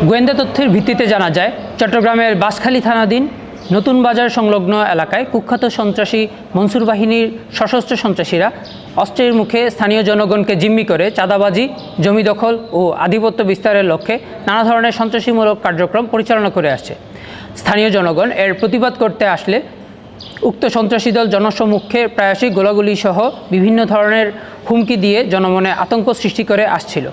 গোয়েন্দা তথ্যের ভিত্তিতে জানা যায়, চট্টগ্রামের বাঁশখালী থানাধীন নতুন বাজার সংলগ্ন এলাকায় কুখ্যাত সন্ত্রাসী মনসুর বাহিনীর সশস্ত্র সন্ত্রাসীরা অস্ত্রের মুখে স্থানীয় জনগণকে জিম্মি করে চাঁদাবাজি, জমি দখল ও আধিপত্য বিস্তারের লক্ষ্যে নানা ধরনের সন্ত্রাসীমূলক কার্যক্রম পরিচালনা করে আসছে। স্থানীয় জনগণ এর প্রতিবাদ করতে আসলে উক্ত সন্ত্রাসী দল জনসম্মুখে প্রায়শই গোলাগুলি সহ বিভিন্ন ধরনের হুমকি দিয়ে জনমনে আতঙ্ক সৃষ্টি করে আসছিল।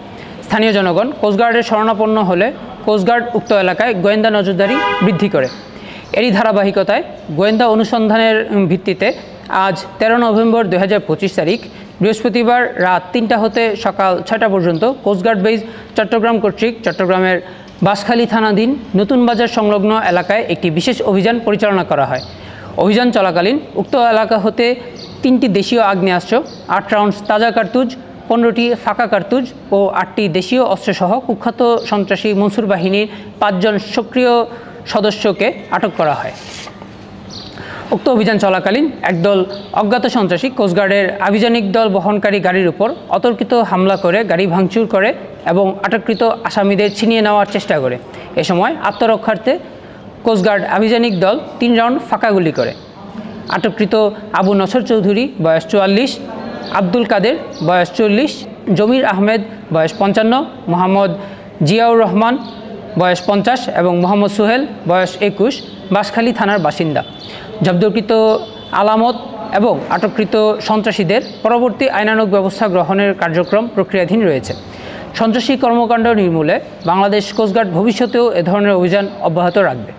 স্থানীয় জনগণ কোস্টগার্ডের শরণাপন্ন হলে কোস্টগার্ড উক্ত এলাকায় গোয়েন্দা নজরদারি বৃদ্ধি করে। এরই ধারাবাহিকতায় গোয়েন্দা অনুসন্ধানের ভিত্তিতে আজ 13 নভেম্বর 2025 তারিখ বৃহস্পতিবার রাত 3টা হতে সকাল 6টা পর্যন্ত কোস্টগার্ড বেস চট্টগ্রাম কর্তৃক চট্টগ্রামের বাঁশখালী থানাধীন নতুন বাজার সংলগ্ন এলাকায় একটি বিশেষ অভিযান পরিচালনা করা হয়। অভিযান চলাকালীন উক্ত এলাকা হতে 3টি দেশীয় আগ্নেয়াস্ত্র, 8 রাউন্ড তাজা কার্তুজ, 15টি ফাঁকা কার্তুজ ও 8টি দেশীয় অস্ত্রসহ কুখ্যাত সন্ত্রাসী মনসুর বাহিনীর 5 জন সক্রিয় সদস্যকে আটক করা হয়। উক্ত অভিযান চলাকালীন একদল অজ্ঞাত সন্ত্রাসী কোস্টগার্ডের আভিযানিক দল বহনকারী গাড়ির উপর অতর্কিত হামলা করে গাড়ি ভাঙচুর করে এবং আটককৃত আসামিদের ছিনিয়ে নেওয়ার চেষ্টা করে। এ সময় আত্মরক্ষার্থে কোস্টগার্ড আভিযানিক দল 3 রাউন্ড ফাঁকা গুলি করে। আটককৃত আবু নছর চৌধুরী বয়স 44, আব্দুল কাদের বয়স 40, জমির আহমেদ বয়স 55, মোহাম্মদ জিয়াউর রহমান বয়স 50 এবং মোহাম্মদ সোহেল বয়স 21 বাঁশখালী থানার বাসিন্দা। জব্দকৃত আলামত এবং আটককৃত সন্ত্রাসীদের পরবর্তী আইনানুগ ব্যবস্থা গ্রহণের কার্যক্রম প্রক্রিয়াধীন রয়েছে। সন্ত্রাসী কর্মকাণ্ড নির্মূলে বাংলাদেশ কোস্টগার্ড ভবিষ্যতেও এ ধরনের অভিযান অব্যাহত রাখবে।